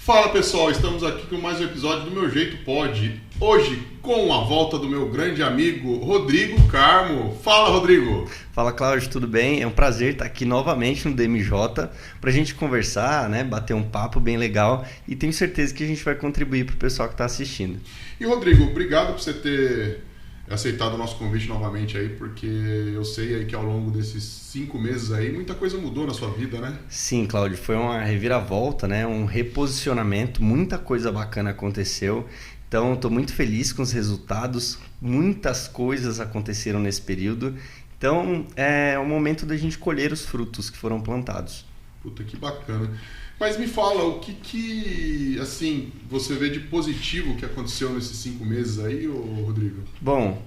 Fala pessoal, estamos aqui com mais um episódio do Meu Jeito Pode. Hoje com a volta do meu grande amigo Rodrigo Carmo. Fala, Rodrigo! Fala, Cláudio, tudo bem? É um prazer estar aqui novamente no DMJ para a gente conversar, né? Bater um papo bem legal e tenho certeza que a gente vai contribuir para o pessoal que está assistindo. E Rodrigo, obrigado por você ter aceitado o nosso convite novamente aí, porque eu sei aí que ao longo desses 5 meses aí muita coisa mudou na sua vida, né? Sim, Cláudio, foi uma reviravolta, né? Um reposicionamento, muita coisa bacana aconteceu. Então, estou muito feliz com os resultados, muitas coisas aconteceram nesse período. Então, é o momento da gente colher os frutos que foram plantados. Puta, que bacana. Mas me fala, o que assim, você vê de positivo que aconteceu nesses 5 meses aí, Rodrigo? Bom,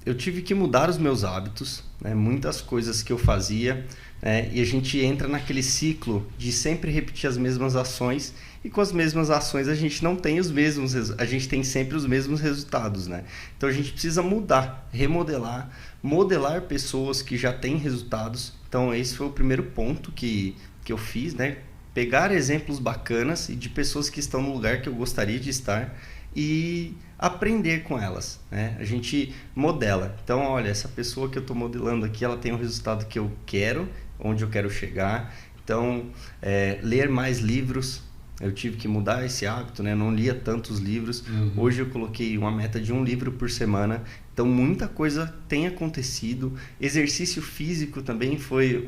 eu tive que mudar os meus hábitos, né? Muitas coisas que eu fazia, né? E a gente entra naquele ciclo de sempre repetir as mesmas ações e com as mesmas ações a gente não tem a gente tem sempre os mesmos resultados, né? Então a gente precisa mudar, remodelar, modelar pessoas que já têm resultados. Então esse foi o primeiro ponto que eu fiz, né? Pegar exemplos bacanas e de pessoas que estão no lugar que eu gostaria de estar e aprender com elas, né? A gente modela. Então, olha, essa pessoa que eu estou modelando aqui, ela tem o resultado que eu quero, onde eu quero chegar. Então, ler mais livros. Eu tive que mudar esse hábito, né? Eu não lia tantos livros. Hoje eu coloquei uma meta de 1 livro por semana. Então, muita coisa tem acontecido. Exercício físico também foi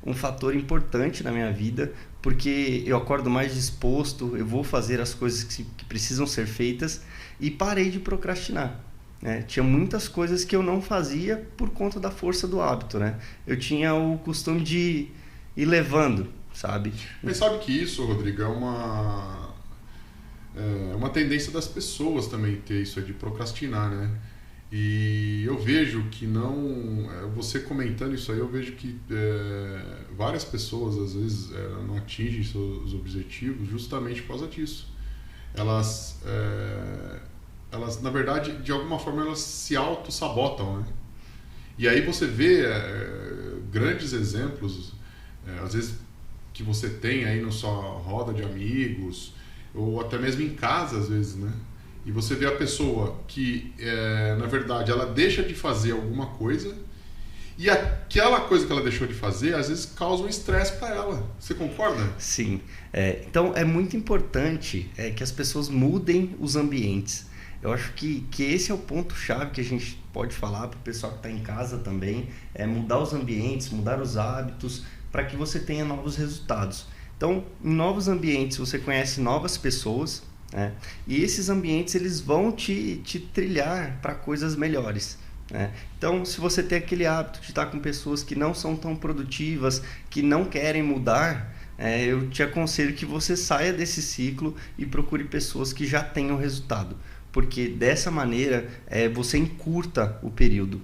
um fator importante na minha vida, porque eu acordo mais disposto, eu vou fazer as coisas que precisam ser feitas e parei de procrastinar, né? Tinha muitas coisas que eu não fazia por conta da força do hábito, né? Eu tinha o costume de ir levando, sabe? Mas sabe que isso, Rodrigo, é uma tendência das pessoas também ter isso de procrastinar, né? E eu vejo que você comentando isso aí, eu vejo que várias pessoas às vezes não atingem seus objetivos justamente por causa disso. Elas na verdade, de alguma forma, elas se auto-sabotam, né? E aí você vê grandes exemplos, às vezes, que você tem aí na sua roda de amigos, ou até mesmo em casa, às vezes, né? E você vê a pessoa que, na verdade, ela deixa de fazer alguma coisa e aquela coisa que ela deixou de fazer, às vezes, causa um estresse para ela. Você concorda? Sim. Então, é muito importante que as pessoas mudem os ambientes. Eu acho que esse é o ponto-chave que a gente pode falar para o pessoal que está em casa também, mudar os ambientes, mudar os hábitos, para que você tenha novos resultados. Então, em novos ambientes, você conhece novas pessoas, né? E esses ambientes eles vão te trilhar para coisas melhores, né? Então, se você tem aquele hábito de estar com pessoas que não são tão produtivas, que não querem mudar, eu te aconselho que você saia desse ciclo e procure pessoas que já tenham resultado, porque dessa maneira você encurta o período.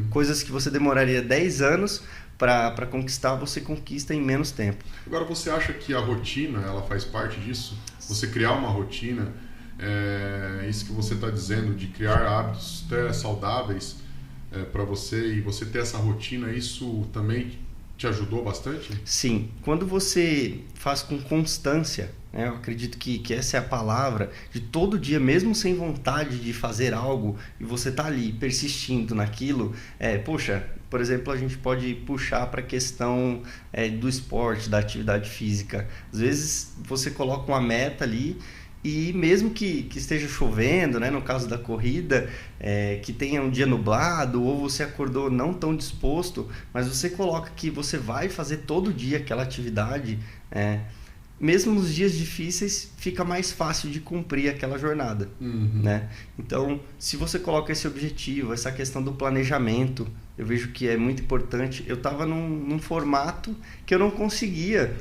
Coisas que você demoraria 10 anos para conquistar, você conquista em menos tempo. Agora, você acha que a rotina ela faz parte disso? Você criar uma rotina, isso que você está dizendo, de criar hábitos até saudáveis para você, e você ter essa rotina, isso também te ajudou bastante? Sim, quando você faz com constância, né, eu acredito que essa é a palavra, de todo dia, mesmo sem vontade de fazer algo, e você tá ali persistindo naquilo, poxa, por exemplo, a gente pode puxar para a questão do esporte, da atividade física. Às vezes você coloca uma meta ali e mesmo que esteja chovendo, né, no caso da corrida, que tenha um dia nublado ou você acordou não tão disposto, mas você coloca que você vai fazer todo dia aquela atividade, mesmo nos dias difíceis, fica mais fácil de cumprir aquela jornada, né? Então, se você coloca esse objetivo, essa questão do planejamento, eu vejo que é muito importante. Eu estava num formato que eu não conseguia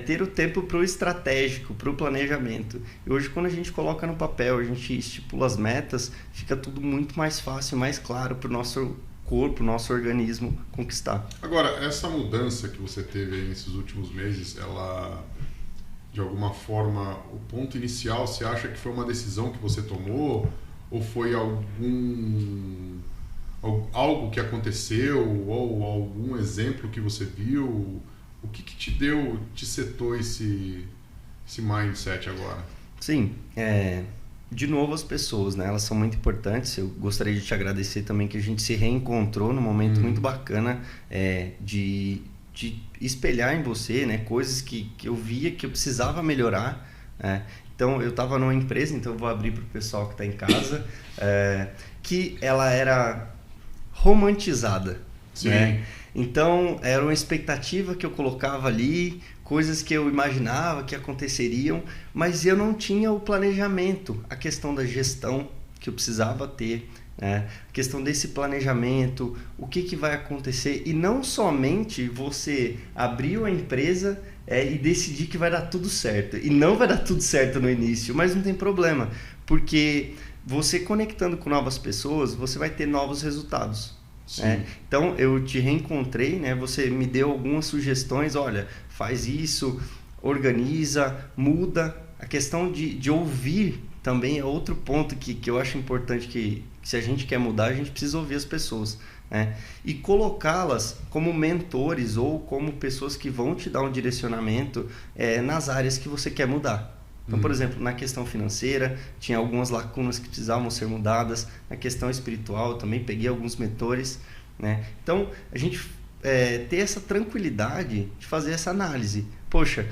ter o tempo para o estratégico, para o planejamento. E hoje, quando a gente coloca no papel, a gente estipula as metas, fica tudo muito mais fácil, mais claro para o nosso corpo, nosso organismo conquistar. Agora, essa mudança que você teve aí nesses últimos meses, ela, de alguma forma, o ponto inicial, você acha que foi uma decisão que você tomou? Ou foi algo que aconteceu? Ou algum exemplo que você viu? O que te setou esse mindset agora? Sim, de novo as pessoas, né? Elas são muito importantes. Eu gostaria de te agradecer também que a gente se reencontrou num momento muito bacana de espelhar em você, né? Coisas que eu via que eu precisava melhorar. Então, eu estava numa empresa, então eu vou abrir para o pessoal que está em casa, que ela era romantizada. Sim. Né? Então, era uma expectativa que eu colocava ali, coisas que eu imaginava que aconteceriam, mas eu não tinha o planejamento, a questão da gestão que eu precisava ter, né? A questão desse planejamento, o que vai acontecer, e não somente você abrir uma empresa e decidir que vai dar tudo certo, e não vai dar tudo certo no início, mas não tem problema, porque você conectando com novas pessoas, você vai ter novos resultados. Então eu te reencontrei, né? Você me deu algumas sugestões, olha, faz isso, organiza, muda. A questão de ouvir também é outro ponto que eu acho importante, que se a gente quer mudar, a gente precisa ouvir as pessoas, né? E colocá-las como mentores ou como pessoas que vão te dar um direcionamento nas áreas que você quer mudar. Então, por exemplo, na questão financeira, tinha algumas lacunas que precisavam ser mudadas. Na questão espiritual, também peguei alguns mentores, né? Então, a gente ter essa tranquilidade de fazer essa análise. Poxa,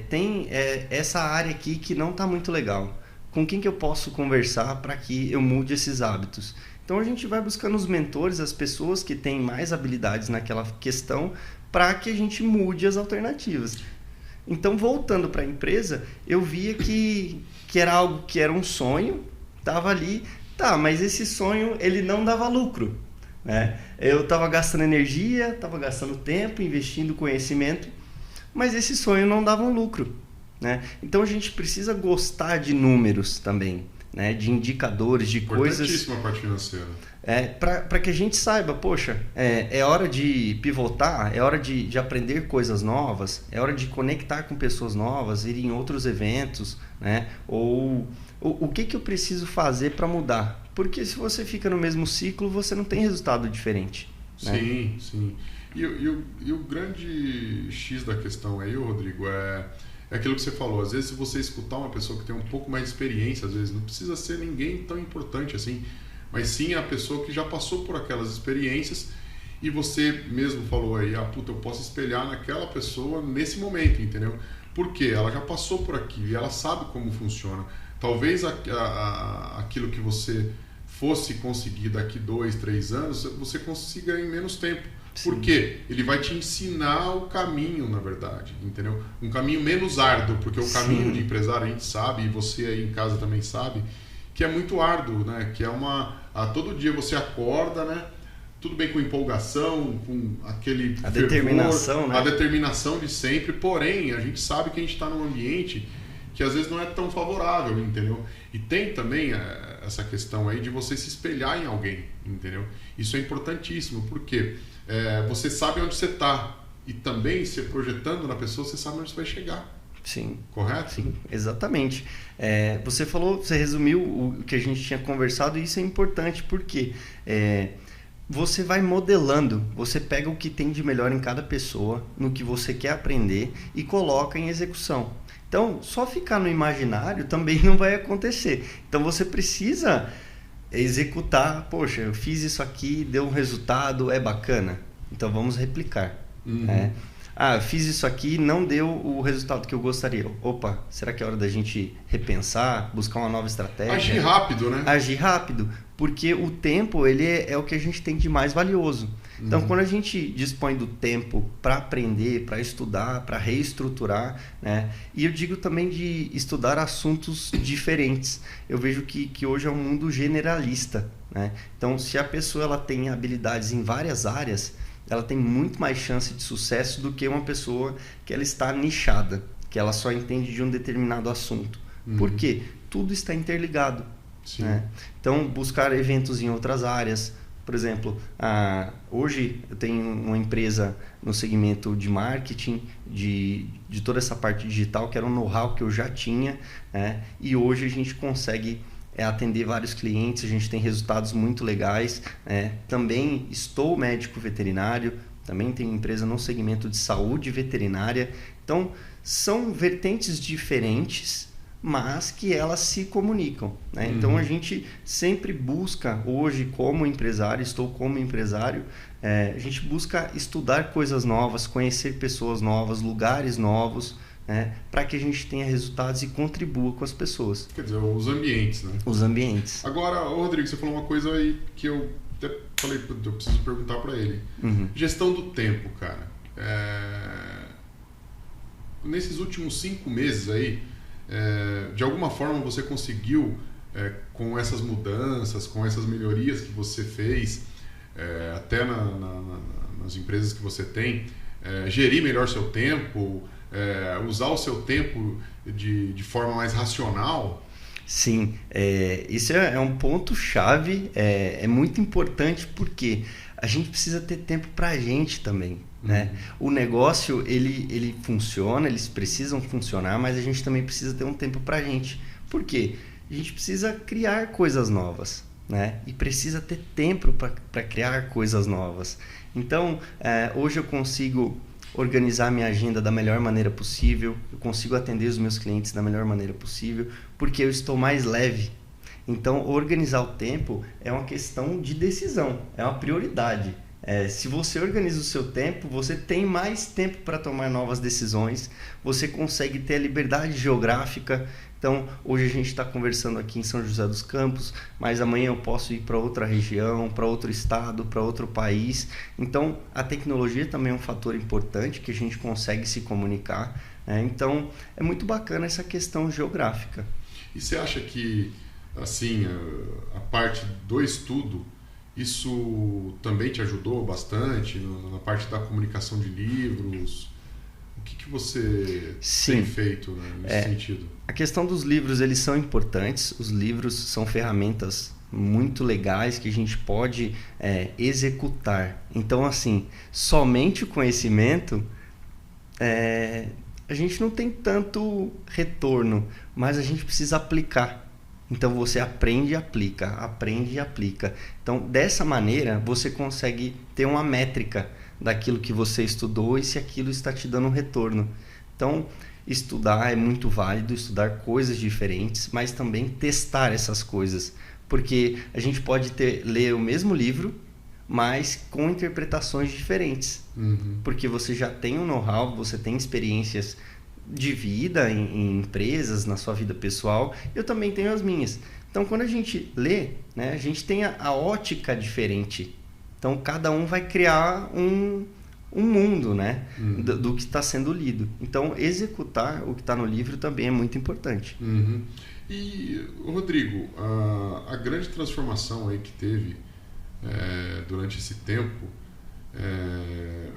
tem essa área aqui que não está muito legal. Com quem que eu posso conversar para que eu mude esses hábitos? Então, a gente vai buscando os mentores, as pessoas que têm mais habilidades naquela questão, para que a gente mude as alternativas. Então, voltando para a empresa, eu via que era algo que era um sonho, estava ali, mas esse sonho ele não dava lucro, né? Eu estava gastando energia, estava gastando tempo, investindo conhecimento, mas esse sonho não dava um lucro, né? Então, a gente precisa gostar de números também, né? De indicadores, de coisas... Importantíssima a parte financeira. Para que a gente saiba, poxa, é hora de pivotar, é hora de aprender coisas novas, é hora de conectar com pessoas novas, ir em outros eventos, né? Ou o que eu preciso fazer para mudar? Porque se você fica no mesmo ciclo, você não tem resultado diferente. Né? Sim, sim. E o grande X da questão aí, Rodrigo, é aquilo que você falou. Às vezes, se você escutar uma pessoa que tem um pouco mais de experiência, às vezes não precisa ser ninguém tão importante assim, mas sim a pessoa que já passou por aquelas experiências, e você mesmo falou aí, eu posso espelhar naquela pessoa nesse momento, entendeu? Porque ela já passou por aquilo e ela sabe como funciona. Talvez aquilo que você fosse conseguir daqui 2, 3 anos, você consiga em menos tempo. Sim. Por quê? Ele vai te ensinar o caminho, na verdade, entendeu? Um caminho menos árduo, porque o caminho de empresário a gente sabe, e você aí em casa também sabe, que é muito árduo, né? Que é todo dia você acorda, né? Tudo bem com empolgação, com aquele fervor, determinação, né? A determinação de sempre, porém, a gente sabe que a gente está num ambiente que às vezes não é tão favorável, entendeu? E tem também essa questão aí de você se espelhar em alguém, entendeu? Isso é importantíssimo, porque você sabe onde você está, e também se projetando na pessoa, você sabe onde você vai chegar. Sim. Correto? Sim, exatamente. Você resumiu o que a gente tinha conversado, e isso é importante porque você vai modelando, você pega o que tem de melhor em cada pessoa, no que você quer aprender, e coloca em execução. Então, só ficar no imaginário também não vai acontecer. Então, você precisa executar. Poxa, eu fiz isso aqui, deu um resultado, é bacana. Então, vamos replicar. Uhum. Eu fiz isso aqui, não deu o resultado que eu gostaria. Opa, será que é hora da gente repensar, buscar uma nova estratégia? Agir rápido, né? Agir rápido, porque o tempo ele é o que a gente tem de mais valioso. Então, quando a gente dispõe do tempo para aprender, para estudar, para reestruturar, né? E eu digo também de estudar assuntos diferentes. Eu vejo que hoje é um mundo generalista, né? Então, se a pessoa ela tem habilidades em várias áreas, ela tem muito mais chance de sucesso do que uma pessoa que ela está nichada, que ela só entende de um determinado assunto. Por quê? Tudo está interligado. Né? Então, buscar eventos em outras áreas. Por exemplo, hoje eu tenho uma empresa no segmento de marketing, de toda essa parte digital, que era um know-how que eu já tinha, né? E hoje a gente consegue atender vários clientes, a gente tem resultados muito legais. Também estou médico veterinário, também tenho empresa no segmento de saúde veterinária. Então, são vertentes diferentes, mas que elas se comunicam, né? Então a gente sempre busca, hoje como empresário, estou como empresário, a gente busca estudar coisas novas, conhecer pessoas novas, lugares novos, né? Para que a gente tenha resultados e contribua com as pessoas. Quer dizer, os ambientes, né? Os ambientes. Agora, Rodrigo, você falou uma coisa aí que eu até falei, eu preciso perguntar para ele. Gestão do tempo, cara. Nesses últimos 5 meses aí, de alguma forma você conseguiu, com essas mudanças, com essas melhorias que você fez, até nas empresas que você tem, gerir melhor seu tempo, usar o seu tempo de forma mais racional? Sim, isso é um ponto-chave, é muito importante porque a gente precisa ter tempo para a gente também. Né? O negócio, ele funciona, eles precisam funcionar, mas a gente também precisa ter um tempo para a gente. Por quê? A gente precisa criar coisas novas, né? E precisa ter tempo para criar coisas novas. Então, hoje eu consigo organizar minha agenda da melhor maneira possível, eu consigo atender os meus clientes da melhor maneira possível, porque eu estou mais leve. Então, organizar o tempo é uma questão de decisão, é uma prioridade. Se você organiza o seu tempo, você tem mais tempo para tomar novas decisões, você consegue ter a liberdade geográfica. Então, hoje a gente está conversando aqui em São José dos Campos, mas amanhã eu posso ir para outra região, para outro estado, para outro país. Então, a tecnologia também é um fator importante que a gente consegue se comunicar, né? Então, é muito bacana essa questão geográfica. E você acha que, assim, a parte do estudo, isso também te ajudou bastante na parte da comunicação de livros? O que você tem feito, né, nesse sentido? A questão dos livros, eles são importantes. Os livros são ferramentas muito legais que a gente pode executar. Então, assim, somente o conhecimento, a gente não tem tanto retorno, mas a gente precisa aplicar. Então você aprende e aplica, aprende e aplica. Então dessa maneira você consegue ter uma métrica daquilo que você estudou e se aquilo está te dando um retorno. Então estudar é muito válido, estudar coisas diferentes, mas também testar essas coisas. Porque a gente pode ler o mesmo livro, mas com interpretações diferentes. Porque você já tem um know-how, você tem experiências de vida em empresas, na sua vida pessoal, eu também tenho as minhas. Então, quando a gente lê, né, a gente tem a ótica diferente. Então, cada um vai criar um mundo, né, do que está sendo lido. Então, executar o que está no livro também é muito importante. E, Rodrigo, a grande transformação aí que teve durante esse tempo,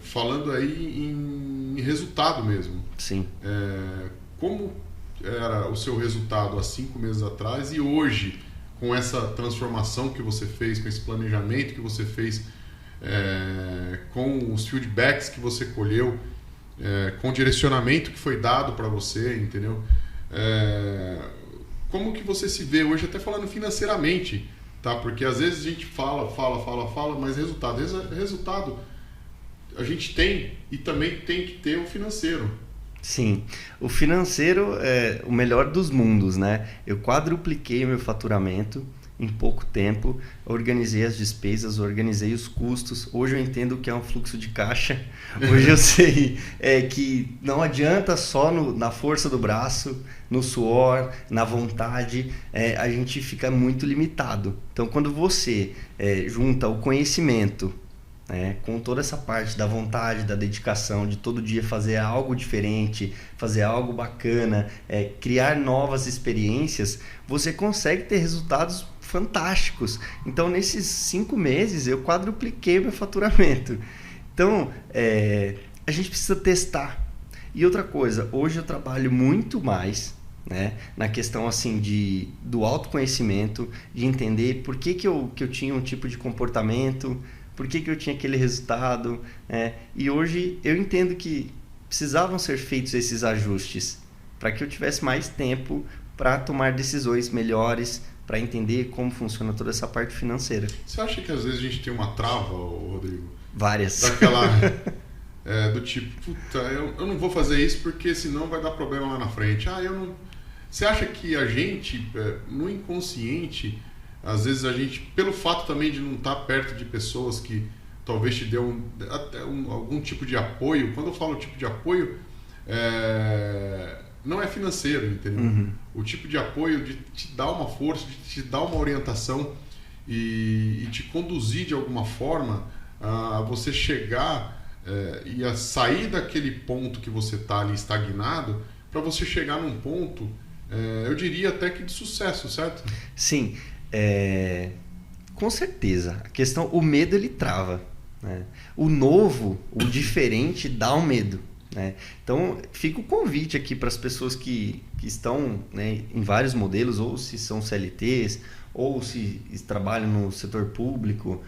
falando aí em resultado mesmo. Sim. Como era o seu resultado há 5 meses atrás e hoje, com essa transformação que você fez, com esse planejamento que você fez, com os feedbacks que você colheu, com o direcionamento que foi dado para você, entendeu? Como que você se vê hoje, até falando financeiramente, tá? Porque às vezes a gente fala, mas resultado a gente tem e também tem que ter o financeiro. Sim, o financeiro é o melhor dos mundos, né? Eu quadrupliquei meu faturamento em pouco tempo, organizei as despesas, organizei os custos. Hoje eu entendo o que é um fluxo de caixa. Hoje eu sei que não adianta só na força do braço, no suor, na vontade, a gente fica muito limitado. Então, quando você junta o conhecimento, com toda essa parte da vontade, da dedicação, de todo dia fazer algo diferente, fazer algo bacana, criar novas experiências, você consegue ter resultados fantásticos. Então, nesses 5 meses, eu quadrupliquei meu faturamento. Então, a gente precisa testar. E outra coisa, hoje eu trabalho muito mais, né, na questão assim do autoconhecimento, de entender por que eu tinha um tipo de comportamento, por que eu tinha aquele resultado, e hoje eu entendo que precisavam ser feitos esses ajustes para que eu tivesse mais tempo para tomar decisões melhores, para entender como funciona toda essa parte financeira. Você acha que às vezes a gente tem uma trava, Rodrigo? Várias. do tipo, puta, eu não vou fazer isso porque senão vai dar problema lá na frente. Eu não... Você acha que a gente, no inconsciente, às vezes a gente, pelo fato também de não estar perto de pessoas que talvez te dê algum tipo de apoio, quando eu falo tipo de apoio, não é financeiro, entendeu? Uhum. O tipo de apoio de te dar uma força, de te dar uma orientação e te conduzir de alguma forma a você chegar e a sair daquele ponto que você está ali estagnado para você chegar num ponto, eu diria até que de sucesso, certo? Sim, com certeza. A questão, o medo ele trava, né? O novo, o diferente dá um medo, né? Então fica o convite aqui para as pessoas que estão, né, em vários modelos, ou se são CLTs, ou se trabalham no setor público,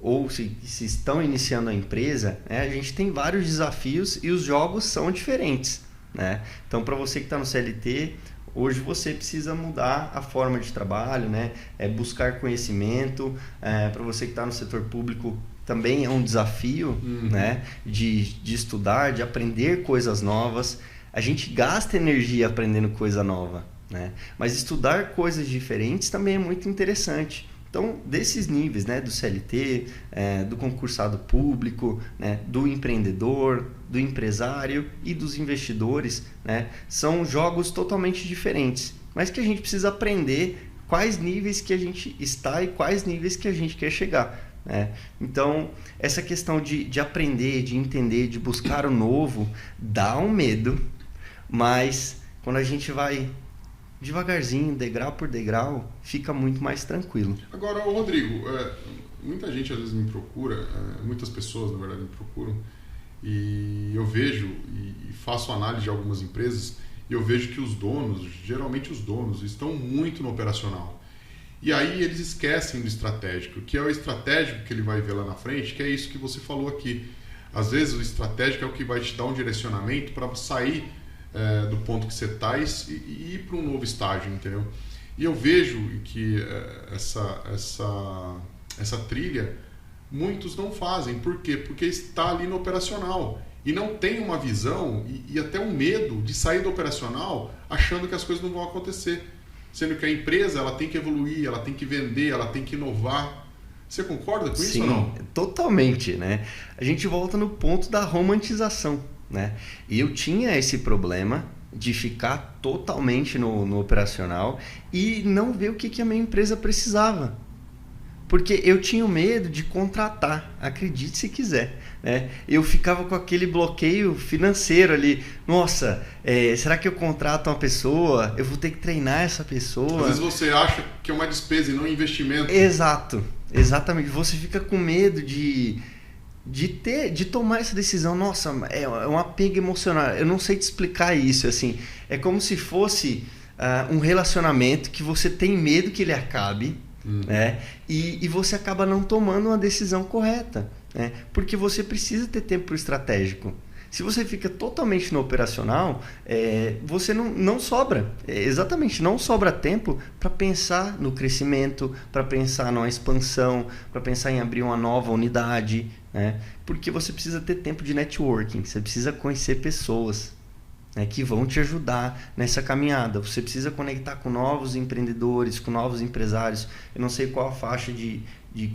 ou se estão iniciando a empresa, a gente tem vários desafios e os jogos são diferentes, né? Então, para você que está no CLT, hoje você precisa mudar a forma de trabalho, né? Buscar conhecimento. Para você que está no setor público, também é um desafio, né? De estudar, de aprender coisas novas. A gente gasta energia aprendendo coisa nova, né? Mas estudar coisas diferentes também é muito interessante. Então, desses níveis, né, do CLT, do concursado público, né, do empreendedor, do empresário e dos investidores, né, são jogos totalmente diferentes, mas que a gente precisa aprender quais níveis que a gente está e quais níveis que a gente quer chegar, né? Então, essa questão de aprender, de entender, de buscar o novo, dá um medo, mas quando a gente vai devagarzinho, degrau por degrau, fica muito mais tranquilo. Agora, Rodrigo, muita gente às vezes me procura, muitas pessoas na verdade me procuram, e eu vejo e faço análise de algumas empresas e eu vejo que os donos, geralmente os donos, estão muito no operacional. E aí eles esquecem do estratégico, que é o estratégico que ele vai ver lá na frente, que é isso que você falou aqui. Às vezes o estratégico é o que vai te dar um direcionamento para sair do ponto que você está e ir para um novo estágio, entendeu? E eu vejo que essa trilha muitos não fazem. Por quê? Porque está ali no operacional e não tem uma visão e até um medo de sair do operacional achando que as coisas não vão acontecer. Sendo que a empresa ela tem que evoluir, ela tem que vender, ela tem que inovar. Você concorda com isso ou não? Sim, totalmente, né? A gente volta no ponto da romantização, né? E eu tinha esse problema de ficar totalmente no operacional e não ver o que a minha empresa precisava. Porque eu tinha medo de contratar, acredite se quiser, né? Eu ficava com aquele bloqueio financeiro ali. Nossa, será que eu contrato uma pessoa? Eu vou ter que treinar essa pessoa. Às vezes você acha que é uma despesa e não um investimento. Exato, exatamente. Você fica com medo de tomar essa decisão. Nossa, é um apego emocional. Eu não sei te explicar isso. Assim, é como se fosse um relacionamento que você tem medo que ele acabe, né? E você acaba não tomando uma decisão correta, né? Porque você precisa ter tempo para o estratégico. Se você fica totalmente no operacional, você não sobra. Exatamente, não sobra tempo para pensar no crescimento, para pensar numa expansão, para pensar em abrir uma nova unidade, né? Porque você precisa ter tempo de networking, você precisa conhecer pessoas, né, que vão te ajudar nessa caminhada. Você precisa conectar com novos empreendedores, com novos empresários. Eu não sei qual a faixa de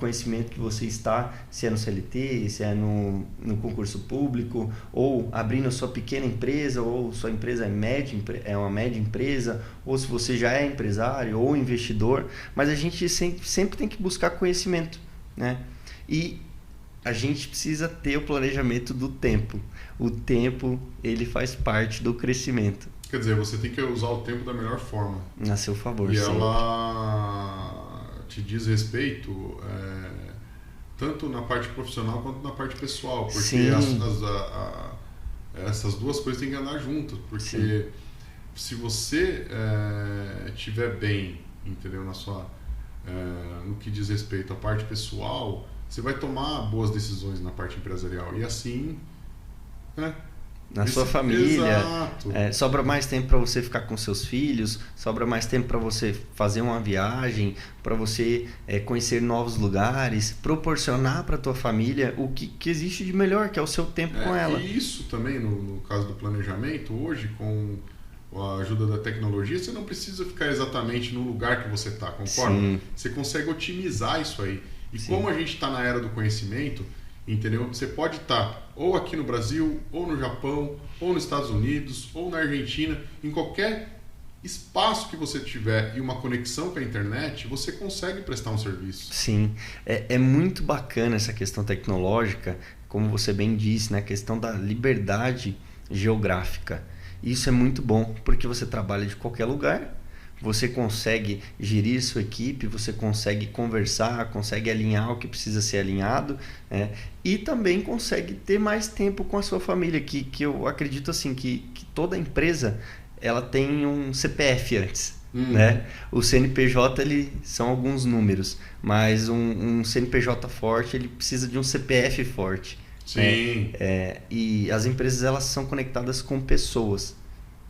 conhecimento que você está, se é no CLT, se é no concurso público, ou abrindo a sua pequena empresa, ou sua empresa é uma média empresa, ou se você já é empresário ou investidor. Mas a gente sempre tem que buscar conhecimento, né? E a gente precisa ter o planejamento do tempo. O tempo, ele faz parte do crescimento. Quer dizer, você tem que usar o tempo da melhor forma. A seu favor, e sempre. Ela te diz respeito tanto na parte profissional quanto na parte pessoal. Porque essas duas coisas têm que andar juntas. Porque Sim. se você estiver bem, entendeu, no que diz respeito à parte pessoal, você vai tomar boas decisões na parte empresarial. E assim, né, na sua família, Exato. Sobra mais tempo para você ficar com seus filhos, sobra mais tempo para você fazer uma viagem, para você conhecer novos lugares, proporcionar para a tua família o que existe de melhor, que é o seu tempo com ela. E isso também, no caso do planejamento, hoje, com a ajuda da tecnologia, você não precisa ficar exatamente no lugar que você está, concorda? Sim. Você consegue otimizar isso aí. E Sim. como a gente está na era do conhecimento, entendeu? Você pode estar ou aqui no Brasil, ou no Japão, ou nos Estados Unidos, ou na Argentina, em qualquer espaço que você tiver e uma conexão com a internet, você consegue prestar um serviço. Sim, é muito bacana essa questão tecnológica, como você bem disse, né? A questão da liberdade geográfica. Isso é muito bom, porque você trabalha de qualquer lugar, você consegue gerir sua equipe, você consegue conversar, consegue alinhar o que precisa ser alinhado, e também consegue ter mais tempo com a sua família, que eu acredito assim, que toda empresa ela tem um CPF antes. Né? O CNPJ são alguns números, mas um CNPJ forte ele precisa de um CPF forte. Sim. E as empresas elas são conectadas com pessoas,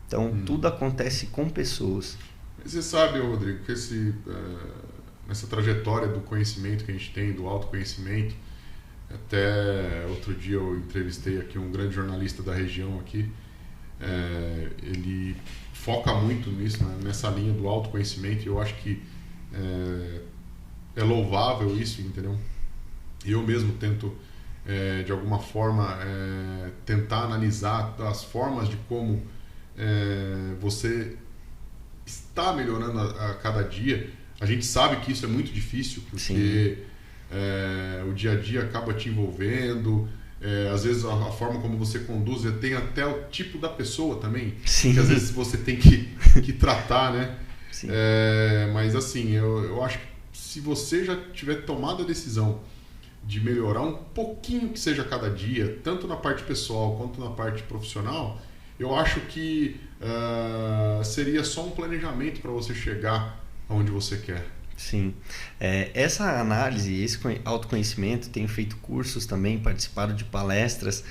então tudo acontece com pessoas. Você sabe, Rodrigo, que nessa trajetória do conhecimento que a gente tem, do autoconhecimento, até outro dia eu entrevistei aqui um grande jornalista da região aqui, ele foca muito nisso, né, nessa linha do autoconhecimento, e eu acho que é louvável isso, entendeu? Eu mesmo tento, de alguma forma, tentar analisar as formas de como você está melhorando a cada dia. A gente sabe que isso é muito difícil, porque o dia a dia acaba te envolvendo, às vezes a forma como você conduz tem até o tipo da pessoa também. Sim. Que às vezes você tem que tratar, né? Sim. Mas assim, eu acho que se você já tiver tomado a decisão de melhorar um pouquinho que seja a cada dia, tanto na parte pessoal quanto na parte profissional, eu acho que seria só um planejamento para você chegar aonde você quer. Sim. Essa análise, esse autoconhecimento, tenho feito cursos também, participado de palestras,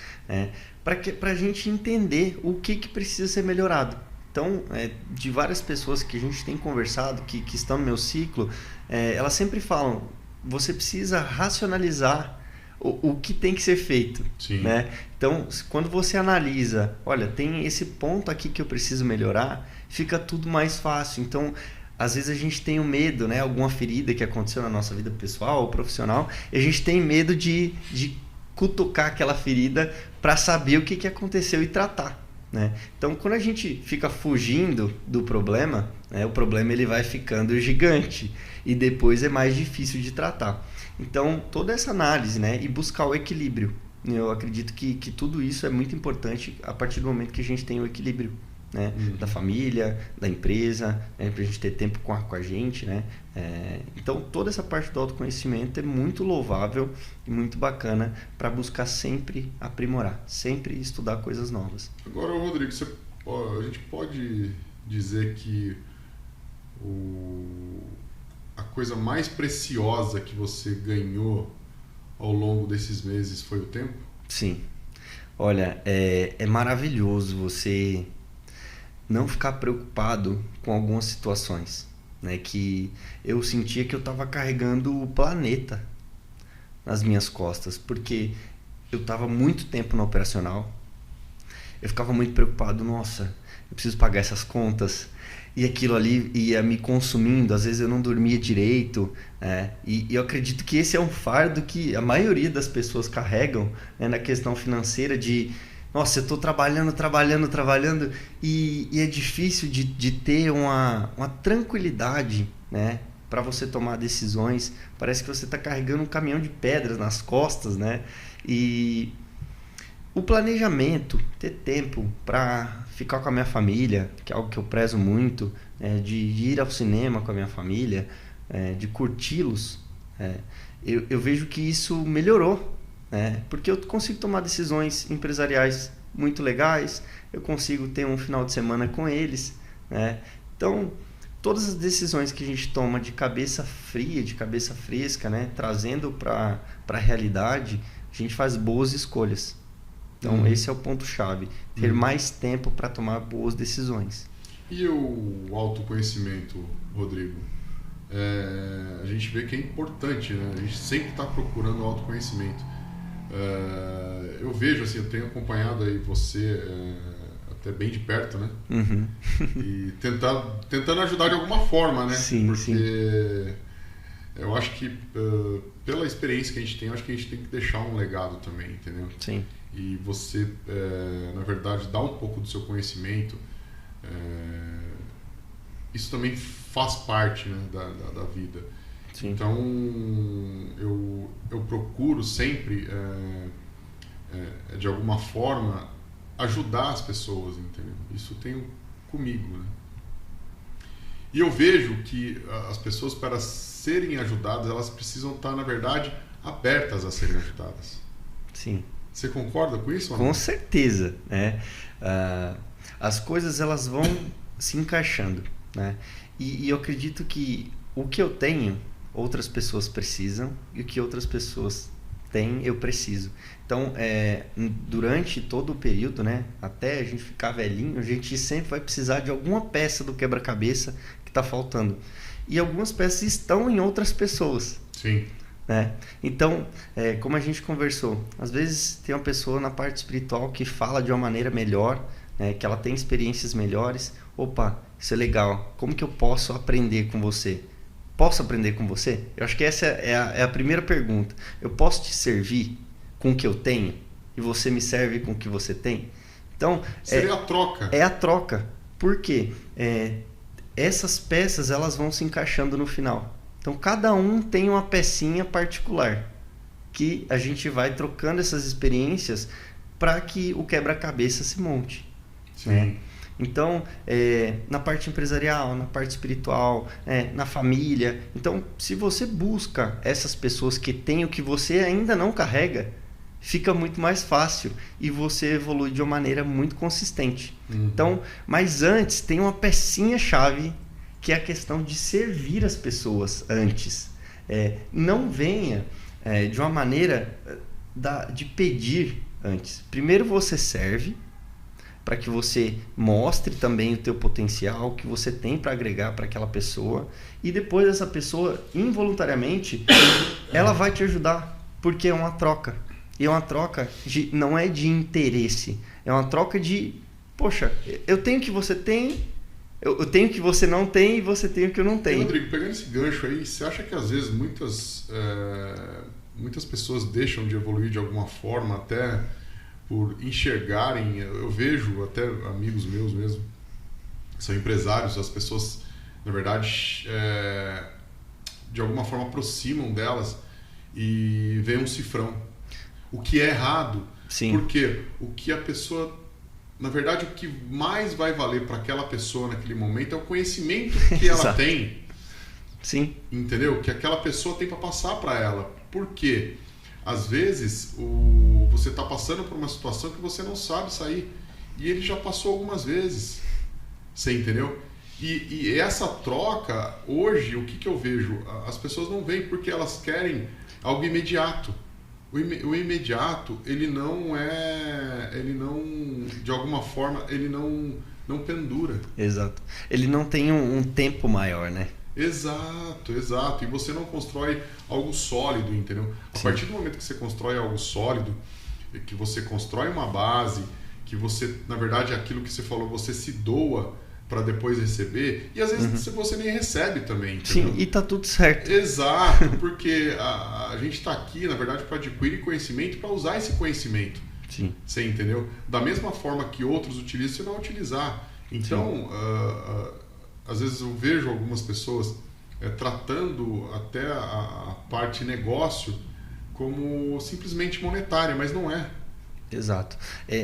para a gente entender o que precisa ser melhorado. Então, de várias pessoas que a gente tem conversado, que estão no meu ciclo, elas sempre falam, você precisa racionalizar o que tem que ser feito. Sim. Né? Então, quando você analisa, olha, tem esse ponto aqui que eu preciso melhorar, fica tudo mais fácil. Então, às vezes a gente tem um medo, né? Alguma ferida que aconteceu na nossa vida pessoal ou profissional, e a gente tem medo de cutucar aquela ferida para saber o que aconteceu e tratar. Né? Então, quando a gente fica fugindo do problema, o problema ele vai ficando gigante e depois é mais difícil de tratar. Então, toda essa análise, né, e buscar o equilíbrio, eu acredito que tudo isso é muito importante a partir do momento que a gente tem o equilíbrio, né, da família, da empresa, para a gente ter tempo com a gente. Né? Então, toda essa parte do autoconhecimento é muito louvável e muito bacana para buscar sempre aprimorar, sempre estudar coisas novas. Agora, Rodrigo, a gente pode dizer que a coisa mais preciosa que você ganhou ao longo desses meses foi o tempo? Sim. Olha, é maravilhoso você não ficar preocupado com algumas situações, né? Que eu sentia que eu estava carregando o planeta nas minhas costas, porque eu estava muito tempo no operacional, eu ficava muito preocupado, nossa, eu preciso pagar essas contas, e aquilo ali ia me consumindo, às vezes eu não dormia direito, e eu acredito que esse é um fardo que a maioria das pessoas carregam, né, na questão financeira de, nossa, eu estou trabalhando, e é difícil de ter uma tranquilidade, né, para você tomar decisões. Parece que você está carregando um caminhão de pedras nas costas, né? E o planejamento, ter tempo para ficar com a minha família, que é algo que eu prezo muito, de ir ao cinema com a minha família, de curti-los, eu vejo que isso melhorou, porque eu consigo tomar decisões empresariais muito legais, eu consigo ter um final de semana com eles, Então, todas as decisões que a gente toma de cabeça fria, de cabeça fresca, trazendo para a realidade, a gente faz boas escolhas. Então, esse é o ponto-chave. Ter mais tempo para tomar boas decisões. E o autoconhecimento, Rodrigo? A gente vê que é importante, né? A gente sempre está procurando autoconhecimento. Eu vejo, assim, eu tenho acompanhado aí você até bem de perto, né? Uhum. E tentando ajudar de alguma forma, né? Sim, porque sim. eu acho que pela experiência que a gente tem, eu acho que a gente tem que deixar um legado também, entendeu? Sim. E você, na verdade, dá um pouco do seu conhecimento. Isso também faz parte, né, da vida. Sim. Então, eu procuro sempre, de alguma forma, ajudar as pessoas, entendeu? Isso tenho comigo, né? E eu vejo que as pessoas, para serem ajudadas, elas precisam estar, na verdade, abertas a serem ajudadas. Sim. Você concorda com isso? Com certeza, né? As coisas, elas vão se encaixando, né? E eu acredito que o que eu tenho, outras pessoas precisam, e o que outras pessoas têm, eu preciso. Então, durante todo o período, né, até a gente ficar velhinho, a gente sempre vai precisar de alguma peça do quebra-cabeça que está faltando. E algumas peças estão em outras pessoas. Sim. Né? Então, como a gente conversou, às vezes tem uma pessoa na parte espiritual que fala de uma maneira melhor, né, que ela tem experiências melhores. Opa, isso é legal. Como que eu posso aprender com você? Posso aprender com você? Eu acho que essa é a primeira pergunta. Eu posso te servir com o que eu tenho e você me serve com o que você tem? Então, seria a troca. É a troca. Por quê? Essas peças, elas vão se encaixando no final. Então, cada um tem uma pecinha particular que a gente vai trocando essas experiências para que o quebra-cabeça se monte. Sim. Né? Então, na parte empresarial, na parte espiritual, na família. Então, se você busca essas pessoas que têm o que você ainda não carrega, fica muito mais fácil e você evolui de uma maneira muito consistente. Uhum. Então, mas antes tem uma pecinha-chave que é a questão de servir as pessoas antes. Não venha de uma maneira de pedir antes. Primeiro você serve, para que você mostre também o teu potencial, que você tem para agregar para aquela pessoa, e depois essa pessoa, involuntariamente, ela vai te ajudar, porque é uma troca. E é uma troca não é de interesse, é uma troca de, poxa, eu tenho o que você tem, eu tenho o que você não tem e você tem o que eu não tenho. Rodrigo, pegando esse gancho aí, você acha que às vezes muitas pessoas deixam de evoluir de alguma forma, até por enxergarem? Eu vejo até amigos meus mesmo, que são empresários, as pessoas, na verdade, de alguma forma aproximam delas e veem um cifrão. O que é errado. Sim. Porque o que a pessoa... Na verdade, o que mais vai valer para aquela pessoa naquele momento é o conhecimento que ela tem. Sim. Entendeu? Que aquela pessoa tem para passar para ela. Por quê? Às vezes, você está passando por uma situação que você não sabe sair. E ele já passou algumas vezes. Você entendeu? E essa troca, hoje, o que eu vejo? As pessoas não veem porque elas querem algo imediato. O imediato, ele não, de alguma forma, ele não pendura. Exato. Ele não tem um tempo maior, né? Exato. E você não constrói algo sólido, entendeu? A partir do momento que você constrói algo sólido, que você constrói uma base, que você, na verdade, aquilo que você falou, você se doa para depois receber, e às vezes você nem recebe também, entendeu? Sim, e tá tudo certo. Exato, porque a gente está aqui, na verdade, para adquirir conhecimento, para usar esse conhecimento. Sim. Você entendeu? Da mesma forma que outros utilizam, você vai utilizar. Então, às vezes eu vejo algumas pessoas tratando até a parte negócio como simplesmente monetária, mas não é. Exato.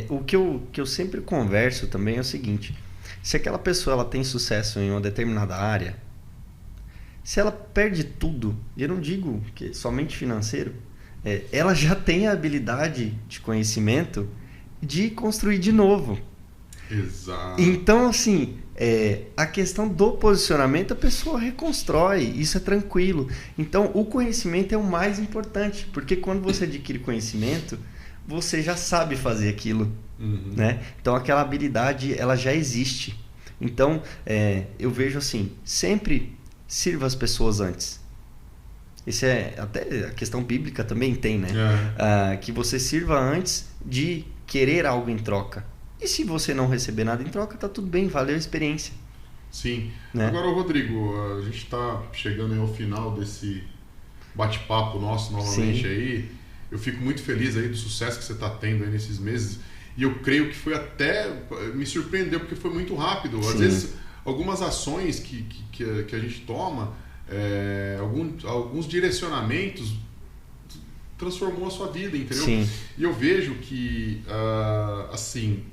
O que eu sempre converso também é o seguinte: se aquela pessoa ela tem sucesso em uma determinada área, se ela perde tudo, e eu não digo que somente financeiro, ela já tem a habilidade de conhecimento de construir de novo. Exato. Então, assim, a questão do posicionamento, a pessoa reconstrói, isso é tranquilo. Então, o conhecimento é o mais importante, porque quando você adquire conhecimento, você já sabe fazer aquilo, né? Então aquela habilidade ela já existe. Então eu vejo assim, sempre sirva as pessoas antes. Isso é até a questão bíblica também tem, né? Que você sirva antes de querer algo em troca. E se você não receber nada em troca, tá tudo bem, valeu a experiência. Sim. Né? Agora, Rodrigo, a gente está chegando ao final desse bate-papo nosso novamente. Sim. Aí. Eu fico muito feliz aí do sucesso que você está tendo aí nesses meses. E eu creio que foi até... Me surpreendeu, porque foi muito rápido. Às vezes, algumas ações que a gente toma, alguns direcionamentos, transformou a sua vida, entendeu? Sim. E eu vejo que, assim,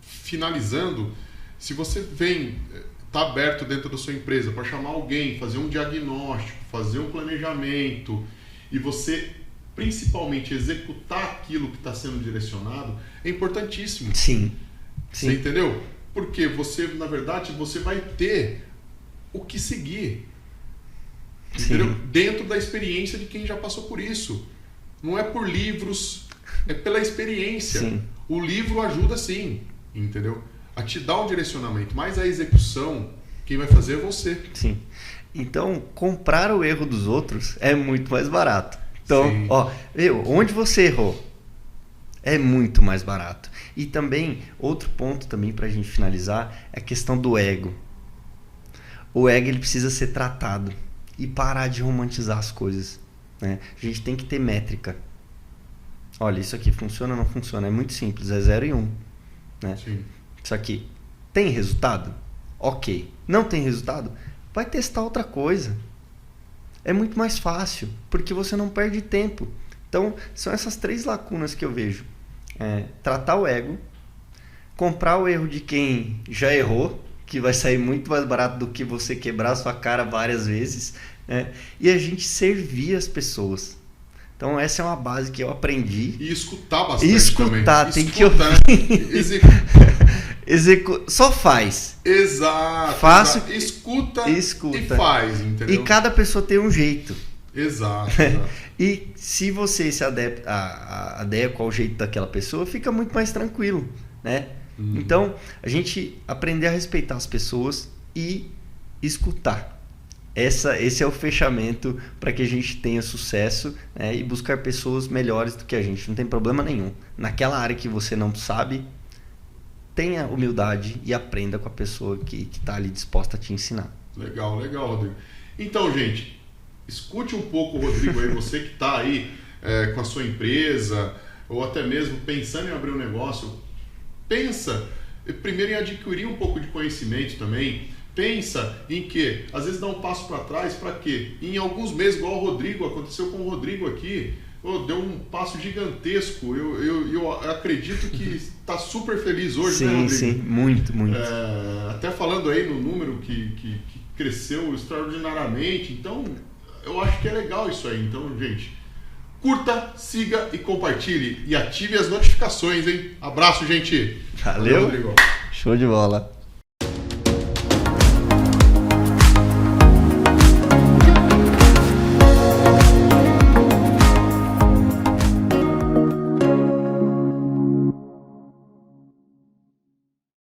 finalizando, se você está aberto dentro da sua empresa para chamar alguém, fazer um diagnóstico, fazer um planejamento e você principalmente executar aquilo que está sendo direcionado, é importantíssimo. Sim. Você entendeu? Porque você, na verdade, você vai ter o que seguir. Entendeu? Dentro da experiência de quem já passou por isso. Não é por livros, é pela experiência. Sim. O livro ajuda sim, entendeu? A te dar um direcionamento, mas a execução, quem vai fazer é você. Sim. Então, comprar o erro dos outros é muito mais barato. Então, onde você errou é muito mais barato. E também, outro ponto também para a gente finalizar é a questão do ego. O ego ele precisa ser tratado e parar de romantizar as coisas. Né? A gente tem que ter métrica. Olha, isso aqui funciona ou não funciona? É muito simples, é 0 e 1. Né? Sim. Isso aqui tem resultado? Ok. Não tem resultado? Vai testar outra coisa. É muito mais fácil, porque você não perde tempo. Então, são essas 3 lacunas que eu vejo. Tratar o ego, comprar o erro de quem já errou, que vai sair muito mais barato do que você quebrar sua cara várias vezes, né? E a gente servir as pessoas. Então essa é uma base que eu aprendi. E escutar bastante escutar, também. Tem que ouvir. Só faz. Exato. Faço, escuta e faz, entendeu? E cada pessoa tem um jeito. Exato. E se você se adequa ao jeito daquela pessoa, fica muito mais tranquilo, né? Então, a gente aprender a respeitar as pessoas e escutar. Esse é o fechamento para que a gente tenha sucesso, né, e buscar pessoas melhores do que a gente. Não tem problema nenhum. Naquela área que você não sabe, tenha humildade e aprenda com a pessoa que está ali disposta a te ensinar. Legal, Rodrigo. Então, gente, escute um pouco o Rodrigo aí, você que está aí com a sua empresa ou até mesmo pensando em abrir um negócio. Pensa primeiro em adquirir um pouco de conhecimento também. Pensa em que, às vezes dá um passo para trás, para quê? Em alguns meses, igual o Rodrigo, aconteceu com o Rodrigo aqui, deu um passo gigantesco. Eu acredito que está super feliz hoje, sim, né, Rodrigo? Sim, muito. Até falando aí no número que cresceu extraordinariamente. Então, eu acho que é legal isso aí. Então, gente, curta, siga e compartilhe. E ative as notificações, hein? Abraço, gente! Valeu, Rodrigo. Show de bola!